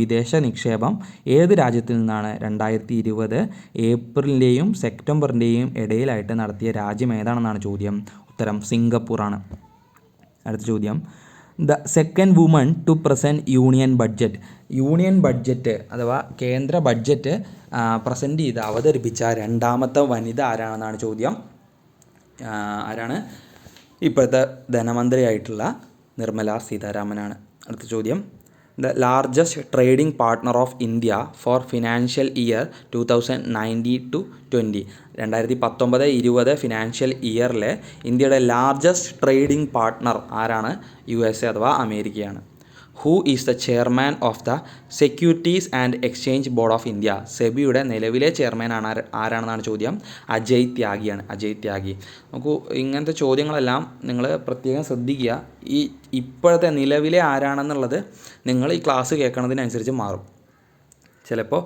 Speaker 1: വിദേശ നിക്ഷേപം ഏത് രാജ്യത്തിൽ നിന്നാണ്? 2020 ഏപ്രിലിൻ്റെയും സെപ്റ്റംബറിൻ്റെയും ഇടയിലായിട്ട് നടത്തിയ രാജ്യം ഏതാണെന്നാണ് ചോദ്യം. ഉത്തരം സിംഗപ്പൂറാണ്. അടുത്ത ചോദ്യം, the second woman to present union budget? Union budget അഥവാ കേന്ദ്ര ബഡ്ജറ്റ് പ്രസൻറ്റ് ചെയ്ത് അവതരിപ്പിച്ച രണ്ടാമത്തെ വനിത ആരാണെന്നാണ് ചോദ്യം. ആരാണ്? ഇപ്പോഴത്തെ ധനമന്ത്രിയായിട്ടുള്ള നിർമ്മല സീതാരാമനാണ്. അടുത്ത ചോദ്യം, the largest trading partner of India for financial year 2019-20. 2019-20 financial ഇയറിലെ ഇന്ത്യയുടെ ലാർജസ്റ്റ് ട്രേഡിംഗ് പാർട്ട്ണർ ആരാണ്? USA അഥവാ അമേരിക്കയാണ്. Who is the chairman of the securities and exchange board of India? സെബിയുടെ നിലവിലെ ചെയർമാൻ ആരാണെന്നാണ് ചോദ്യം. അജയ് ത്യാഗിയാണ്. അജയ് ത്യാഗി. നോക്കൂ, ഇങ്ങനത്തെ ചോദ്യങ്ങളെല്ലാം നിങ്ങൾ പ്രത്യേകം ശ്രദ്ധിക്കുക. ഈ ഇപ്പോഴത്തെ നിലവിലെ ആരാണെന്നുള്ളത് നിങ്ങൾ ഈ ക്ലാസ് കേൾക്കണതിനനുസരിച്ച് മാറും. ചിലപ്പോൾ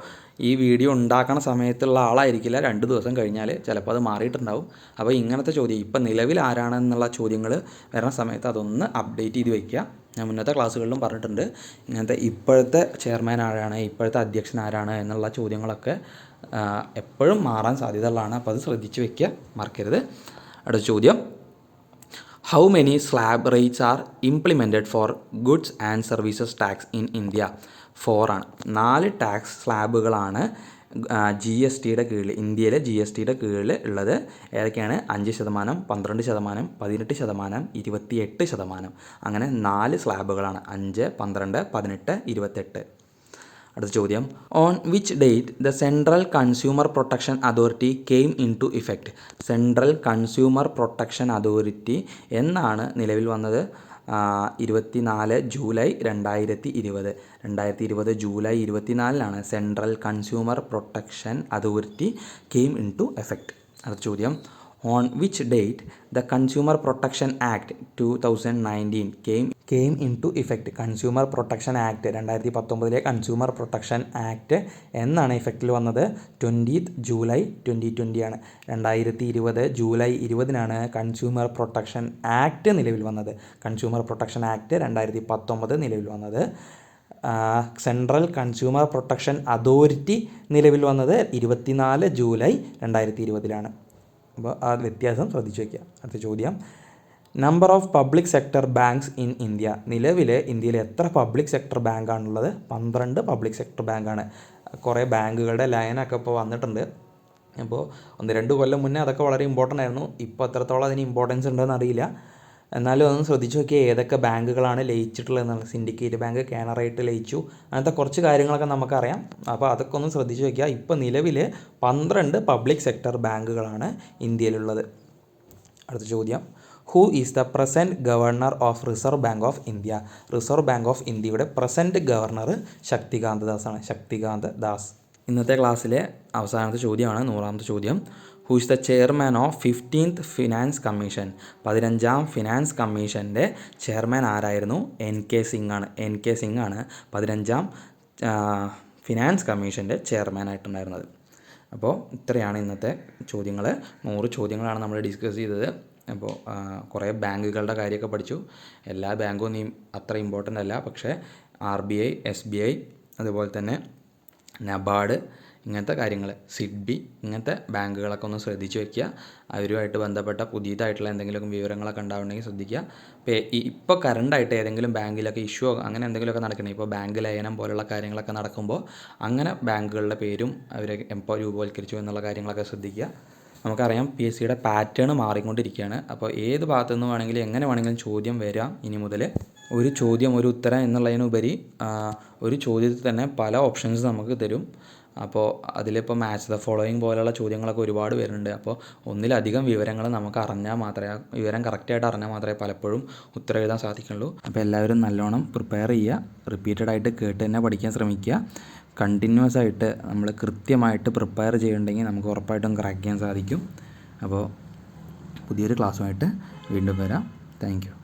Speaker 1: ഈ വീഡിയോ ഉണ്ടാക്കണ സമയത്തുള്ള ആളായിരിക്കില്ല, 2 ദിവസം കഴിഞ്ഞാൽ ചിലപ്പോൾ അത് മാറിയിട്ടുണ്ടാവും. അപ്പോൾ ഇങ്ങനത്തെ ചോദ്യം ഇപ്പം നിലവിൽ ആരാണെന്നുള്ള ചോദ്യങ്ങൾ വരുന്ന സമയത്ത് അതൊന്ന് അപ്ഡേറ്റ് ചെയ്ത് വയ്ക്കുക. ഞാൻ മുന്നത്തെ ക്ലാസ്സുകളിലും പറഞ്ഞിട്ടുണ്ട്, ഇങ്ങനത്തെ ഇപ്പോഴത്തെ ചെയർമാൻ ആരാണ്, ഇപ്പോഴത്തെ അധ്യക്ഷൻ ആരാണ് എന്നുള്ള ചോദ്യങ്ങളൊക്കെ എപ്പോഴും മാറാൻ സാധ്യതയുള്ളതാണ്. അപ്പോൾ അത് ശ്രദ്ധിച്ച് വയ്ക്കുക, മറക്കരുത്. അടുത്ത ചോദ്യം, how many slab rates R implemented four goods and services tax in India? 4 ആണ്. 4 ടാക്സ് സ്ലാബുകളാണ് GSTയുടെ കീഴിൽ, ഇന്ത്യയിലെ GSTയുടെ കീഴിൽ ഉള്ളത്. ഏതൊക്കെയാണ്? 5%, 12%, 18%, 28%. അങ്ങനെ 4 സ്ലാബുകളാണ്. 5, 12, 18, 28. അടുത്ത ചോദ്യം, on which date the central consumer protection authority came into effect? Central consumer protection authority എന്നാണ് നിലവിൽ വന്നത്? 24 July 2020. 2020 July 24 central consumer protection authority came into effect. അടുത്ത ചോദ്യം, on which date the consumer protection act 2019 came into effect? Consumer protection act 2019 consumer protection act എന്നാണ് ഇഫക്റ്റിൽ വന്നത്? 20th July 2020 ആണ്. 2020 July 20 consumer protection act നിലവിൽ വന്നത്. Consumer protection act 2019 നിലവിൽ വന്നത്. സെൻട്രൽ കൺസ്യൂമർ പ്രൊട്ടക്ഷൻ അതോറിറ്റി നിലവിൽ വന്നത് 24 ജൂലൈ 2020. അപ്പോൾ ആ വ്യത്യാസം ശ്രദ്ധിച്ചു വയ്ക്കുക. അടുത്ത ചോദ്യം, number of public sector banks in India? നിലവിൽ ഇന്ത്യയിൽ എത്ര പബ്ലിക് സെക്ടർ ബാങ്കാണുള്ളത്? 12 പബ്ലിക് സെക്ടർ ബാങ്കാണ്. കുറേ ബാങ്കുകളുടെ ലൈനൊക്കെ ഇപ്പോൾ വന്നിട്ടുണ്ട്. അപ്പോൾ 1-2 കൊല്ലം മുന്നേ അതൊക്കെ വളരെ ഇമ്പോർട്ടൻ്റ് ആയിരുന്നു. ഇപ്പോൾ എത്രത്തോളം അതിന് ഇമ്പോർട്ടൻസ് ഉണ്ടെന്ന് അറിയില്ല. എന്നാലും അതൊന്ന് ശ്രദ്ധിച്ച് നോക്കിയാൽ ഏതൊക്കെ ബാങ്കുകളാണ് ലയിച്ചിട്ടുള്ളതെന്നാണ്. സിൻഡിക്കേറ്റ് ബാങ്ക്, കാനറയിട്ട് ലയിച്ചു, അങ്ങനത്തെ കുറച്ച് കാര്യങ്ങളൊക്കെ നമുക്കറിയാം. അപ്പോൾ അതൊക്കെ ഒന്ന് ശ്രദ്ധിച്ച് നോക്കിയാൽ ഇപ്പോൾ നിലവിൽ 12 പബ്ലിക് സെക്ടർ ബാങ്കുകളാണ് ഇന്ത്യയിലുള്ളത്. അടുത്ത ചോദ്യം, who is the present governor of Reserve bank of India? Reserve bank of ഇന്ത്യയുടെ പ്രസൻറ്റ് ഗവർണർ ശക്തികാന്ത ദാസാണ്. ശക്തികാന്ത ദാസ്. ഇന്നത്തെ ക്ലാസ്സിലെ അവസാനത്തെ ചോദ്യമാണ് 100ാമത്തെ ചോദ്യം. Who is the chairman of 15th finance commission? 15ാം finance കമ്മീഷൻ്റെ ചെയർമാൻ ആരായിരുന്നു? NK സിംഗ് ആണ്. NK സിംഗ് ആണ് 15ാം ഫിനാൻസ് കമ്മീഷൻ്റെ ചെയർമാനായിട്ടുണ്ടായിരുന്നത്. അപ്പോൾ ഇത്രയാണ് ഇന്നത്തെ ചോദ്യങ്ങൾ. 100 ചോദ്യങ്ങളാണ് നമ്മൾ ഡിസ്കസ് ചെയ്തത്. അപ്പോൾ കുറേ ബാങ്കുകളുടെ കാര്യമൊക്കെ പഠിച്ചു. എല്ലാ ബാങ്കൊന്നും അത്ര ഇമ്പോർട്ടൻ്റ് അല്ല, പക്ഷേ RBI, SBI, അതുപോലെ തന്നെ നബാർഡ്, ഇങ്ങനത്തെ കാര്യങ്ങൾ, സിഡ്ബി, ഇങ്ങനത്തെ ബാങ്കുകളൊക്കെ ഒന്ന് ശ്രദ്ധിച്ച് വയ്ക്കുക. അവരുമായിട്ട് ബന്ധപ്പെട്ട പുതിയതായിട്ടുള്ള എന്തെങ്കിലും വിവരങ്ങളൊക്കെ ഉണ്ടാവുണ്ടെങ്കിൽ ശ്രദ്ധിക്കുക. ഇപ്പോൾ കറണ്ടായിട്ട് ഏതെങ്കിലും ബാങ്കിലൊക്കെ ഇഷ്യൂ അങ്ങനെ എന്തെങ്കിലുമൊക്കെ നടക്കണം, ഇപ്പോൾ ബാങ്ക് ലയനം പോലുള്ള കാര്യങ്ങളൊക്കെ നടക്കുമ്പോൾ അങ്ങനെ ബാങ്കുകളുടെ പേരും അവരെ എപ്പോൾ രൂപവൽക്കരിച്ചു എന്നുള്ള കാര്യങ്ങളൊക്കെ ശ്രദ്ധിക്കുക. നമുക്കറിയാം PSCയുടെ പാറ്റേൺ മാറിക്കൊണ്ടിരിക്കുകയാണ്. അപ്പോൾ ഏത് ഭാഗത്തു നിന്ന് വേണമെങ്കിലും എങ്ങനെ വേണമെങ്കിലും ചോദ്യം വരാം ഇനി മുതൽ. ഒരു ചോദ്യം ഒരു ഉത്തരം എന്നുള്ളതിനുപരി ഒരു ചോദ്യത്തിൽ തന്നെ പല ഓപ്ഷൻസ് നമുക്ക് തരും. അപ്പോൾ അതിലിപ്പോൾ മാച്ച് ദ ഫോളോയിങ് പോലെയുള്ള ചോദ്യങ്ങളൊക്കെ ഒരുപാട് വരുന്നുണ്ട്. അപ്പോൾ ഒന്നിലധികം വിവരങ്ങൾ നമുക്ക് അറിഞ്ഞാൽ മാത്രമേ, വിവരം കറക്റ്റായിട്ട് അറിഞ്ഞാൽ മാത്രമേ പലപ്പോഴും ഉത്തരം എഴുതാൻ സാധിക്കുള്ളൂ. അപ്പോൾ എല്ലാവരും നല്ലോണം പ്രിപ്പയർ ചെയ്യുക. റിപ്പീറ്റഡായിട്ട് കേട്ട് തന്നെ പഠിക്കാൻ ശ്രമിക്കുക. കണ്ടിന്യൂസ് ആയിട്ട് നമ്മൾ കൃത്യമായിട്ട് പ്രിപ്പയർ ചെയ്യുന്നുണ്ടെങ്കിൽ നമുക്ക് ഉറപ്പായിട്ടും ക്രാക്ക് ചെയ്യാൻ സാധിക്കും. അപ്പോൾ പുതിയൊരു ക്ലാസ്സുമായിട്ട് വീണ്ടും വരാം. Thank you.